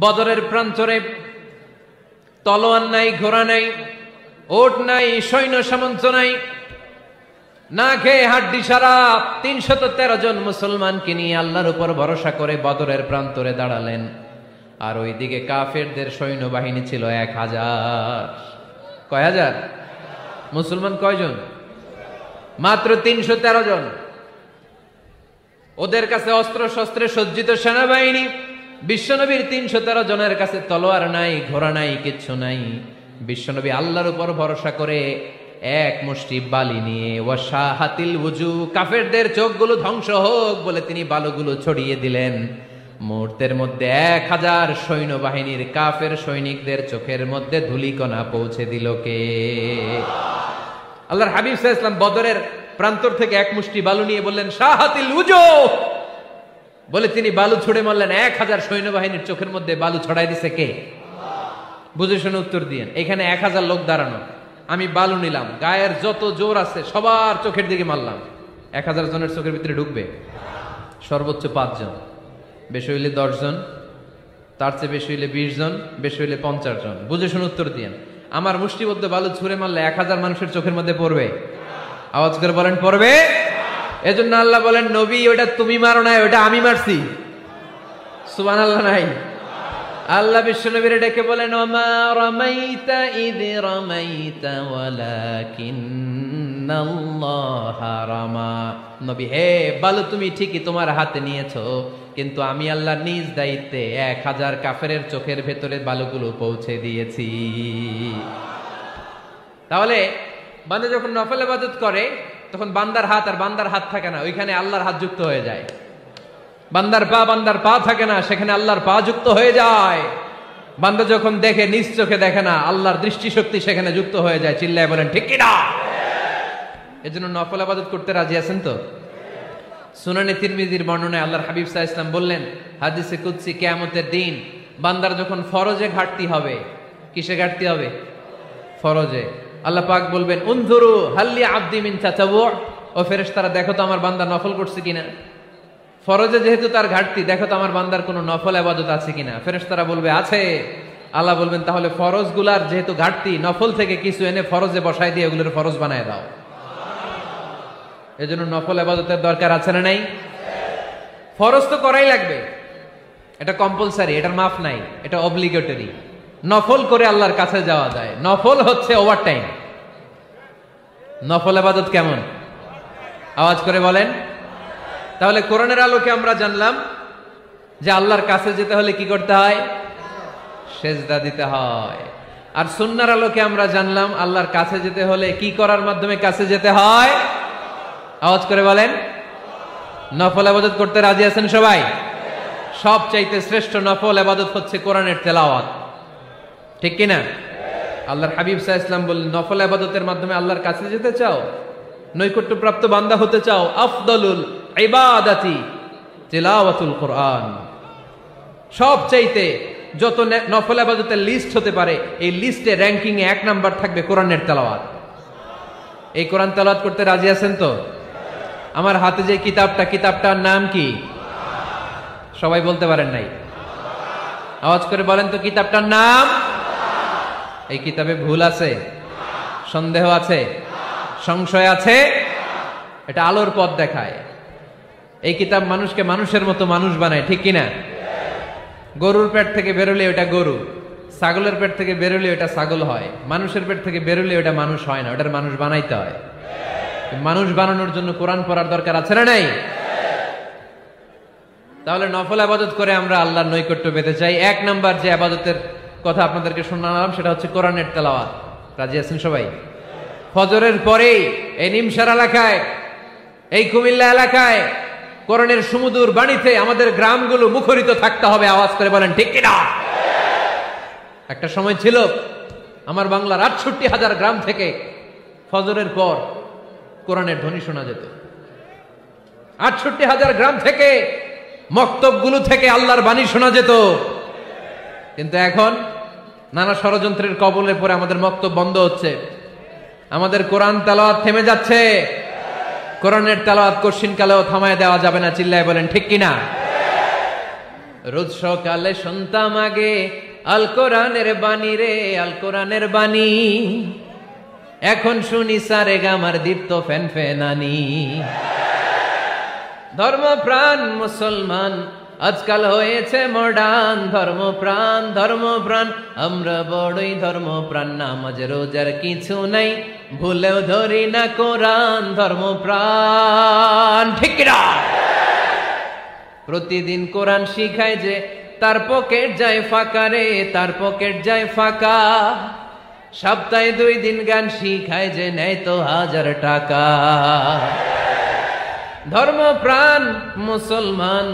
বদরের প্রান্তরে তলোয়ার নাই, ঘোড়া নাই, ওট নাই, সৈন্য সামন্ত নাই, না খেয়ে হাড্ডি সারা ৩১৩ জন মুসলমানকে নিয়ে আল্লাহর উপর ভরসা করে বদরের প্রান্তরে দাঁড়ালেন। আর ওইদিকে কাফেরদের সৈন্যবাহিনী ছিল ১,০০০। কয় হাজার? মুসলমান কয়জন? মাত্র ৩১৩ জন। ওদের কাছে অস্ত্র শস্ত্রে সজ্জিত সেনাবাহিনী। বিশ্বনবীর ৩১৩ জনের কাছে তলোয়ার নাই, ঘোড়া নাই, কিচ্ছু নাই। বিশ্বনবী আল্লাহর উপর ভরসা করে এক মুষ্টি বালি নিয়ে ওয়াশাহাতিল ওযু, কাফেরদের চোখগুলো ধ্বংস হোক বলে তিনি বালুগুলো ছড়িয়ে দিলেন। মুহূর্তের মধ্যে ১,০০০ সৈন্যবাহিনীর কাফের সৈনিকদের চোখের মধ্যে ধূলিকণা পৌঁছে দিল কে? আল্লাহর হাবিব সাল্লাল্লাহু আলাইহি ওয়াসাল্লাম বদরের প্রান্তর থেকে এক মুষ্টি বালু নিয়ে বললেন শাহাতিল ওযু বলে তিনি বালু ছুড়ে মারলেন। ১,০০০ সৈন্যবাহিনীর চোখের মধ্যে বালু ছড়াই দিছে কে? বুঝে শুনে উত্তর দিয়েন। এখানে ১,০০০ লোক দাঁড়ানো, আমি বালু নিলাম, গায়ের যত জোর আছে সবার চোখের দিকে মারলাম। ১,০০০ জনের চোখের ভিতরে ঢুকবে? সর্বোচ্চ ৫ জন, বেশি হইলে ১০ জন, তার চেয়ে বেশি হইলে ২০ জন, বেশি হইলে ৫০ জন। বুঝে শুনে উত্তর দিয়েন। আমার মুষ্টিবদ্ধ বালু ছুঁড়ে মারলে ১,০০০ মানুষের চোখের মধ্যে পড়বে? আওয়াজ করে বলেন পড়বে। এজন্য আল্লাহ বলেন নবী ওটা তুমি মারো নাই, ওটা আমি মারছি। সুবহানাল্লাহ নাই? আল্লাহ বিশ্বনবীরে ডেকে বলেন ওমা রামাইতা ইয রামাইতা ওয়ালাকিন্নাল্লাহা রামা। নবী হে, বালু তুমি ঠিকই তোমার হাতে নিয়েছো, কিন্তু আমি আল্লাহ নিজ দায়িত্বে ১,০০০ কাফেরের চোখের ভেতরে বালুগুলো পৌঁছে দিয়েছি। তাহলে বান্দা যখন নফল ইবাদত করে তখন বান্দার হাত আর বান্দার হাত থাকে না, ওইখানে আল্লাহর হাত যুক্ত হয়ে যায়। বান্দার পা থাকে না, সেখানে আল্লাহর পা যুক্ত হয়ে যায়। বান্দা যখন দেখে নিজ চোখে দেখে না, আল্লাহর দৃষ্টিশক্তি সেখানে যুক্ত হয়ে যায়। চিল্লায় বলেন ঠিক কি না? এজন্য নফল ইবাদত করতে রাজি আছেন তো? সুনানে তিরমিজির বর্ণনায় আল্লাহর হাবিব সাল্লাল্লাহু আলাইহি ওয়াসাল্লাম বললেন হাদিসে কুদসি, কিয়ামতের দিন বান্দার যখন ফরজে ঘাটতি হবে, কিসে ঘাটতি হবে? ফরজে। আল্লাহ পাক বলবেন উনজুরু হাল্লি আবদি মিন তাতাওয়ু, ও ফেরেশতারা দেখো তো আমার বান্দা নফল করছে কিনা। ফরজে যেহেতু তার ঘাটতি, দেখো তো আমার বান্দার কোনো নফল ইবাদত আছে কিনা। ফেরেশতারা বলবে আছে। আল্লাহ বলবেন তাহলে ফরজগুলার যেহেতু ঘাটতি, নফল থেকে কিছু এনে ফরজে বসাই দিয়ে এগুলোর ফরজ বানায় দাও। এজন্য নফল ইবাদতের দরকার আছে না নাই? ফরজ তো করাই লাগবে, এটা কম্পালসারি, এটার মাফ নাই, এটা অব্লিগেটরি। নফল করে আল্লাহর কাছে যাওয়া যায়। নফল হচ্ছে ওভারটাইম। নফল ইবাদত কেমন? আওয়াজ করে বলেন। তাহলে কোরআনের আলোকে আমরা জানলাম যে আল্লাহর কাছে যেতে হলে কি করতে হয়? সেজদা দিতে হয়। আর সুন্নাহর আলোকে আমরা জানলাম আল্লাহর কাছে যেতে হলে কি করার মাধ্যমে কাছে যেতে হয়? আওয়াজ করে বলেন। নফল ইবাদত করতে রাজি আছেন সবাই? সবচাইতে শ্রেষ্ঠ নফল ইবাদত হচ্ছে কোরআনের তেলাওয়াত, ঠিক কিনা? আল্লাহর হাবিব সাল্লাল্লাহু আলাইহি ওয়াসাল্লাম বললেন নফল ইবাদতের মাধ্যমে আল্লাহর কাছে যেতে চাও, নৈকট্যপ্রাপ্ত বান্দা হতে চাও, আফদলুল ইবাদাতি তিলাওয়াতুল কোরআন। সবচাইতে যত নফল ইবাদতের লিস্ট হতে পারে, এই লিস্টে র্যাঙ্কিং এ ১ নাম্বার থাকবে কোরআনের তেলাওয়াত। এই কোরআন তেলাওয়াত করতে রাজি আছেন তো? আমার হাতে যে কিতাবটার নাম কি? সবাই বলতে পারেন নাই? আওয়াজ করে বলেন তো কিতাবটার নাম। এই কিতাবে ভুল আছে? সন্দেহ আছে? সংশয় আছে? এটা আলোর পথ দেখায়। এই কিতাব মানুষকে মানুষের মতো মানুষ বানায়, ঠিক কিনা? গরুর পেট থেকে বেরোলে ওটা গরু, ছাগলের পেট থেকে বেরোলে ওটা ছাগল হয়, মানুষের পেট থেকে বেরোলে ওটা মানুষ হয় না, ওটার মানুষ বানাইতে হয়। মানুষ বানানোর জন্য কোরআন পড়ার দরকার আছে না নাই? তাহলে নফল ইবাদত করে আমরা আল্লাহর নৈকট্য পেতে চাই। ১ নাম্বার যে ইবাদতের কথা আপনাদেরকে শোনালাম সেটা হচ্ছে কোরআনের তেলাওয়াত। রাজি আছেন সবাই? ফজরের পরেই এই নিমসার এলাকায়, এই কুমিল্লা এলাকায় কোরআনের সুমধুর বাণীতে আমাদের গ্রামগুলো মুখরিত থাকতে হবে। আওয়াজ করে বলেন ঠিক কিনা? একটা সময় ছিল আমার বাংলার ৬৮,০০০ গ্রাম থেকে ফজরের পর কোরআনের ধ্বনি শোনা যেত। ৬৮,০০০ গ্রাম থেকে মক্তবগুলো থেকে আল্লাহর বাণী শোনা যেত। কিন্তু এখন নানা ষড়যন্ত্রের কবলে পড়ে আমাদের মক্তব বন্ধ হচ্ছে, আমাদের কোরআন তেলাওয়াত থেমে যাচ্ছে। কোরআনের তেলাওয়াত কশিন কালেও থামায় দেওয়া যাবে না। চিল্লায় বলেন ঠিক কিনা? রোজ সকালে শুনতাম আগে আল কোরআনের বাণী রে, আল কোরআনের বাণী। এখন শুনি সারে গামার দীপ্ত ফ্যান ফ্যানানি। ধর্মপ্রাণ মুসলমান আজকাল হয়েছে মডার্ন। ধর্মপ্রাণ ধর্মপ্রাণ আমরা বড়ই ধর্মপ্রাণ। নামাজ রোজার কিছু নাই, ভুলেও ধরি না কোরআন। ধর্মপ্রাণ ঠিক না? প্রতিদিন কোরআন শিখায় যে তার পকেট যায় ফাঁকা রে, তার পকেট যায় ফাঁকা। সপ্তাহে 2 দিন গান শিখায় যে নেয় তো 1000 টাকা। ধর্মপ্রাণ মুসলমান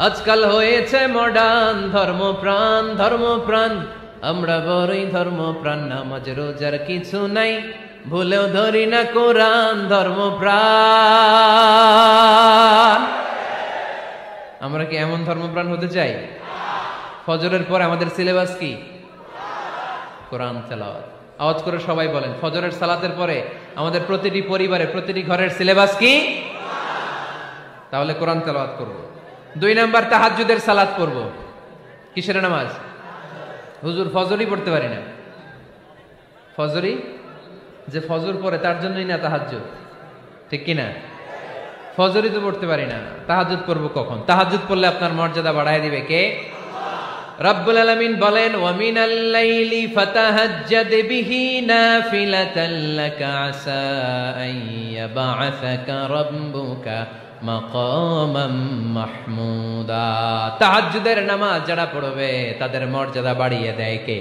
আজকাল হয়েছে মডার্ন। ধর্মপ্রাণ ধর্মপ্রাণ আমরা বড়ই ধর্মপ্রাণ। নামাজ রোজার কিছু নাই, ভুলেও ধরি না কোরআন। ধর্মপ্রাণ। আমরা কি এমন ধর্মপ্রাণ হতে চাই? ফজরের পর আমাদের সিলেবাস কি? কোরআন তেলাওয়াত। আওয়াজ করে সবাই বলেন, ফজরের সালাতের পরে আমাদের প্রতিটি পরিবারে প্রতিটি ঘরের সিলেবাস কি? তাহলে কোরআন তেলাওয়াত করব। 2 নাম্বার তাহাজ্জুদের সালাত পড়ব। কিসের নামাজ? হুজুর ফজরই পড়তে পারি না। ফজরই যে ফজর পড়ে তার জন্যই না তাহাজ্জুদ, ঠিক কি না? ফজরই তো পড়তে পারি না, তাহাজ্জুদ পড়ব কখন? তাহাজ্জুদ পড়লে আপনার মর্যাদা বাড়ায় দিবে কে? রব্বুল আলামিন বলেন, ওয়া মিনাল লাইলি ফাতাহাজ্জাদ বিহি নাফিলাতান লাকা আসা আন ইয়াবআসাকা রাব্বুকা মাকামাম মাহমুদা। তাহাজ্জুদের নামাজ যারা পড়বে তাদের মর্যাদা বাড়িয়ে দেয় কে?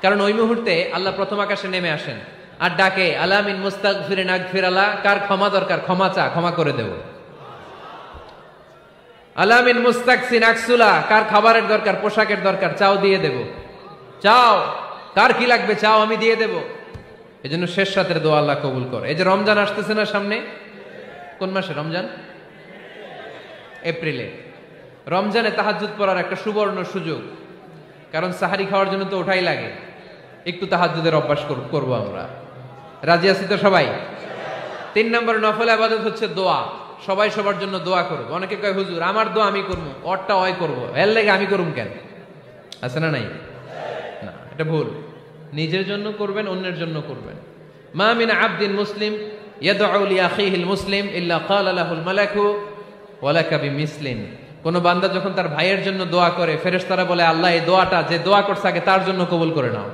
কারণ ওই মুহূর্তে আল্লাহ প্রথম আকাশে নেমে আসেন আর ডাকে, আলা মিন মুস্তাগফিরিন আগফিরালা। কার ক্ষমা দরকার? ক্ষমা চা, ক্ষমা করে দেব। আলা মিন মুস্তাকসিন আকসুলা। কার খাবারের দরকার, পোশাকের দরকার, চাও দিয়ে দেব। চাও, কার কি লাগবে চাও, আমি দিয়ে দেব। এজন্য শেষ রাতের দোয়া আল্লাহ কবুল করে। এই যে রমজান আসতেছে না সামনে, কোন মাসে রমজান? এপ্রিলে। রমজানে তাহাজ্জুদ পড়ার একটা সুবর্ণ সুযোগ, কারণ সাহারি খাওয়ার জন্য তো ওঠাই লাগে। একটু তাহাজ্জুদের অভ্যাস করব আমরা। রাজি আছি তো সবাই? 3 নম্বর নফল ইবাদত হচ্ছে দোয়া। সবাই সবার জন্য দোয়া করব। অনেকে কয়, হুজুর আমার দোয়া আমি করবো, ওরটা ওই করবো, এর লাগে আমি করুম কেন? আছে না নাই? না, এটা ভুল। নিজের জন্য করবেন, অন্যের জন্য করবেন। মা মিন আবদিন মুসলিম ইয়াদউ লি আখিহিল মুসলিম ইল্লা ক্বালা লাহুল মালাকু ওয়া লাকা বিমিসলিন। কোন বান্দা যখন তার ভাইয়ের জন্য দোয়া করে, ফেরেশতারা বলে, আল্লাহ এই দোয়াটা যে দোয়া করছে আগে তার জন্য কবুল করে নাও।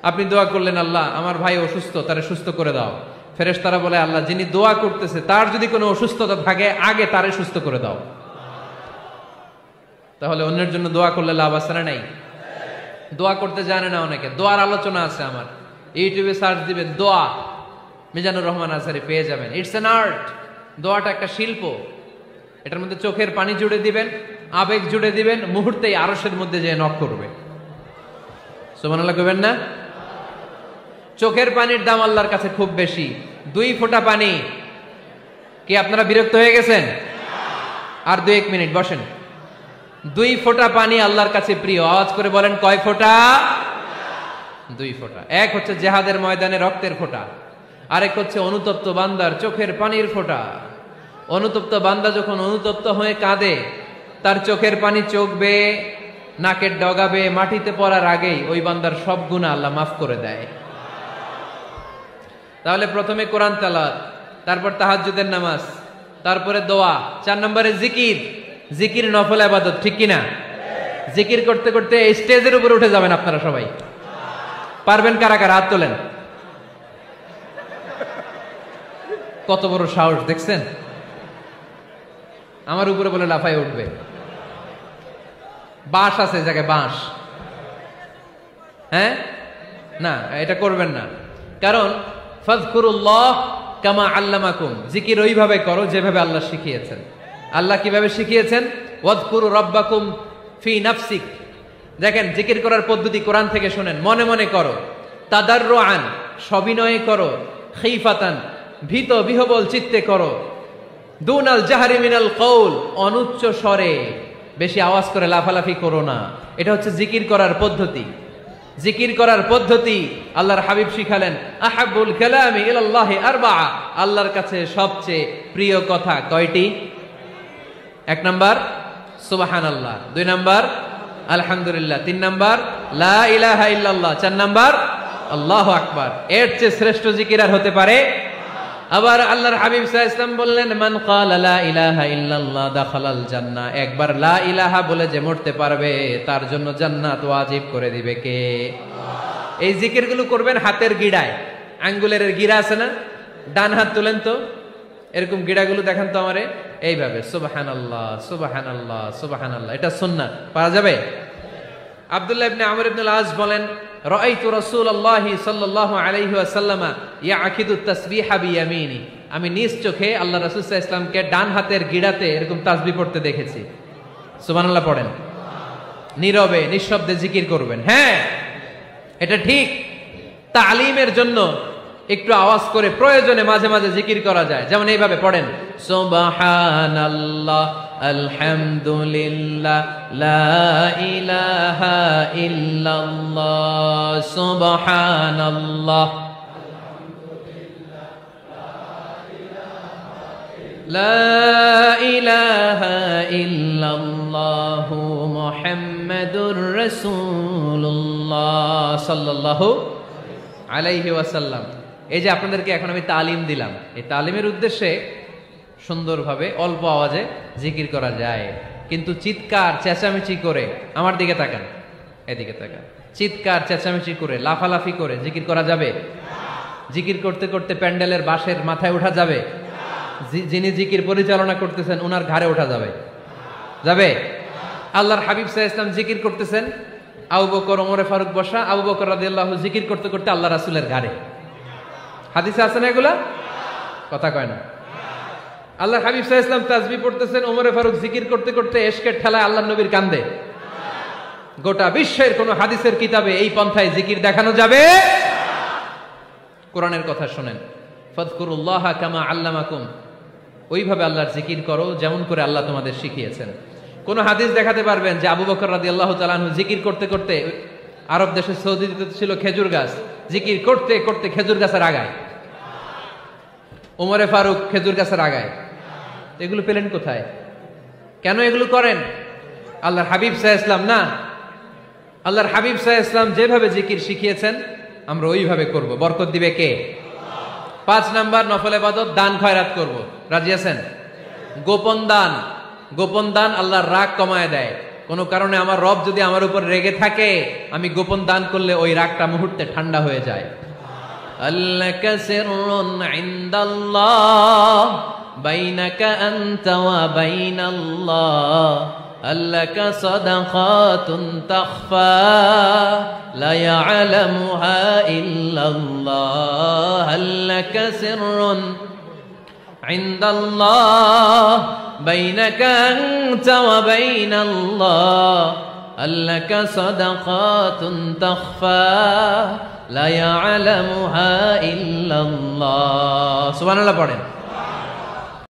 আপনি দোয়া করলেন, আল্লাহ আমার ভাই অসুস্থ, তারে সুস্থ করে দাও। ফেরেশতারা বলে, আল্লাহ যিনি দোয়া করতেছে তার যদি কোনো অসুস্থতা থাকে আগে তারে সুস্থ করে দাও। তাহলে অন্যের জন্য দোয়া করলে লাভ আছে না নাই? দোয়া করতে জানে না অনেকে। দোয়ার আলোচনা আছে আমার, ইউটিউবে সার্চ দিবেন দোয়া, মিজানুর রহমান আজহারী পেয়ে যাবেন। It's an art. দোয়াটা একটা শিল্প। এটার মধ্যে চোখের পানি জুড়ে দিবেন, আবেগ জুড়ে দিবেন, মুহূর্তেই আরশের মধ্যে যে নক করবে। সুবহানাল্লাহ কইবেন না? চোখের পানির দাম আল্লাহর কাছে খুব বেশি। 2 ফোঁটা পানি। কি আপনারা বিরক্ত হয়ে গেছেন? আর 2-1 মিনিট বসেন। 2 ফোঁটা পানি আল্লাহর কাছে প্রিয়। আওয়াজ করে বলেন, কয় ফোঁটা? 2 ফোঁটা। এক হচ্ছে জিহাদের ময়দানে রক্তের ফোঁটা, আরেক হচ্ছে অনুতপ্ত বান্দার চোখের পানির ফোঁটা। অনুতপ্ত বান্দা যখন অনুতপ্ত হয়ে কাঁদে, তার চোখের পানি চোখ বেয়ে নাকের ডগাবে মাটিতে পড়ার আগেই ওই বান্দার সব গুনাহ আল্লাহ মাফ করে দেয়। তাহলে প্রথমে কোরআন তেলাওয়াত, তারপর তাহাজ্জুদের নামাজ, তারপরে দোয়া, 4 নম্বরে জিকির। জিকির নফল ইবাদত, ঠিক কি না? জিকির করতে করতে স্টেজের উপরে উঠে যাবেন আপনারা সবাই। পারবেন কারা কারা? হাত তোলেন। কত বড় সাহস দেখছেন? আমার উপরে বলে লাফায় উঠবে। বাঁশ আছে জায়গায়, বাঁশ। হ্যাঁ, না এটা করবেন না। কারণ ফাযকুরুল্লাহ কামা আল্লামাকুম। জিকির ওইভাবে করো যেভাবে আল্লাহ শিখিয়েছেন। আল্লাহ কিভাবে শিখিয়েছেন? ওয়াযকুরু রাব্বাকুম ফি নাফসিক। দেখেন, জিকির করার পদ্ধতি কোরআন থেকে শুনেন। মনে মনে করো, তাদাররুআন সবিনয়ে করো, খিফাতান ভীত বিহবল চিত্তে করো, দুনাল জাহরি মিনাল কওল অনুচ্চ স্বরে, বেশি আওয়াজ করে লাফালাফি করো না। এটা হচ্ছে জিকির করার পদ্ধতি। জিকির করার পদ্ধতি আল্লাহর হাবিব শিখালেন, আহাব্বুল কালামি ইলাল্লাহি আরবাআ। আল্লাহর কাছে সবচেয়ে প্রিয় কথা কয়টি? 1 নাম্বার সুবহানাল্লাহ, 2 নাম্বার আলহামদুলিল্লাহ, 3 নাম্বার লা ইলাহা ইল্লাল্লাহ, 4 নাম্বার আল্লাহু আকবার। এর চেয়ে শ্রেষ্ঠ জিকির আর হতে পারে? আবার আল্লাহর হাবিব সাল্লাল্লাহু আলাইহি ওয়াসাল্লাম বললেন, মান ক্বালা লা ইলাহা ইল্লাল্লাহ দাখালাল জান্নাহ। একবার লা ইলাহা বলে যে মরতে পারবে তার জন্য জান্নাত ওয়াজিব করে দিবে কে? এই জিকিরগুলো করবেন হাতের গিড়ায়, আঙ্গুলের গিড়া আছে না, ডান হাত তুলেন তো, এরকম গিড়াগুলো দেখান তো আমারে, এইভাবে সুবহানাল্লাহ সুবহানাল্লাহ সুবহানাল্লাহ, এটা সুন্নাত, পারা যাবে? আব্দুল্লাহ ইবনে আমর ইবনে আল আস বলেন, রাআইতু রাসূলুল্লাহ সাল্লাল্লাহু আলাইহি ওয়াসাল্লাম ইয়াকিদু তাসবিহা বিয়ামিনি। আমি নিজ চোখে আল্লাহ রাসূল সাল্লাল্লাহু আলাইহি ওয়াসাল্লামকে ডান হাতের গিড়াতে এরকম তাসবিহ পড়তে দেখেছি। সুবহানাল্লাহ পড়েন, নীরবে নিঃশব্দে জিকির করবেন। হ্যাঁ, এটা ঠিক। তালিমের জন্য একটু আওয়াজ করে প্রয়োজনে মাঝে মাঝে জিকির করা যায়, যেমন এইভাবে পড়েন, সুবহানাল্লাহ আলহামদুলিল্লাহ লা ইলাহা ইল্লাল্লাহ সুবহানাল্লাহ লা ইলাহা ইল্লাল্লাহ মুহাম্মাদুর রাসূলুল্লাহ সাল্লাল্লাহু আলাইহি ওয়াসাল্লাম। এই যে আপনাদেরকে এখন আমি তালিম দিলাম, এই তালিমের উদ্দেশ্যে সুন্দরভাবে অল্প আওয়াজে জিকির করা যায়, কিন্তু চিৎকার চেঁচামেচি করে, আমার দিকে তাকান, এদিকে তাকান, চিৎকার চেঁচামেচি করে লাফালাফি করে জিকির করা যাবে? জিকির করতে করতে প্যান্ডেলের বাঁশের মাথায় ওঠা যাবে? যিনি জিকির পরিচালনা করতেছেন ওনার ঘাড়ে ওঠা যাবে? যাবে? আল্লাহর হাবিব সাল্লাল্লাহু আলাইহি ওয়াসাল্লাম জিকির করতেছেন, আবু বকর ওমরে ফারুক বসা, আবু বকর রাদিয়াল্লাহু জিকির করতে করতে আল্লাহ রাসূলের ঘাড়ে। হাদিসে আছে না এগুলা? কথা কয় না। আল্লাহর হাবিব সাল্লাল্লাহু আলাইহি ওয়াসাল্লাম তাসবিহ পড়তেছেন, ওমরে ফারুক জিকির করতে করতে এশকের ঠেলায় আল্লাহর নবীর কান্দে। গোটা বিশ্বের কোন হাদিসের কিতাবে এই পন্থায় জিকির দেখানো যাবে? কোরআনের কথা শুনেন, ফাযকুরুল্লাহ কামা আল্লামাকুম, ওইভাবে আল্লাহর জিকির করো যেমন করে আল্লাহ তোমাদের শিখিয়েছেন। কোন হাদিস দেখাতে পারবেন যে আবু বকর রাদিয়াল্লাহু তাআলা আনহু জিকির করতে করতে, আরব দেশে সৌদিতে ছিল খেজুর গাছ, জিকির করতে করতে খেজুর গাছের আগায়, ওমরে ফারুক খেজুর গাছের আগায়, এগুলো পেলেন কোথায়? কেন এগুলো করেন? আল্লাহর হাবিব সাল্লাল্লাহু আলাইহি ওয়াসাল্লাম না, আল্লাহর হাবিব সাল্লাল্লাহু আলাইহি ওয়াসাল্লাম যেভাবে জিকির শিখিয়েছেন আমরা ওইভাবে করব। বরকত দিবে কে? 5 নাম্বার নফল ইবাদত, দান খয়রাত করব। রাজি আছেন? গোপন দান, গোপন দান আল্লাহর রাগ কমায় দেয়। কোন কারণে আমার রব যদি আমার উপর রেগে থাকে, আমি গোপন দান করলে ওই রাগটা মুহূর্তে ঠান্ডা হয়ে যায়। আল্লাকা সিররুন ইনদাল্লাহ বাইনাকা আনতা ওয়া বাইনাল্লাহ, আল্লাকা সাদাকাতুন তাখফা লা ইয়ালামুহা ইল্লাল্লাহ, আল্লাকা সিররুন ইনদাল্লাহ বাইনাকা আনতা ওয়া বাইনাল্লাহ, আল্লাকা সাদাকাতুন তাখফা লা ইয়ালামুহা ইল্লাল্লাহ। সুবহানাল্লাহ পড়েন।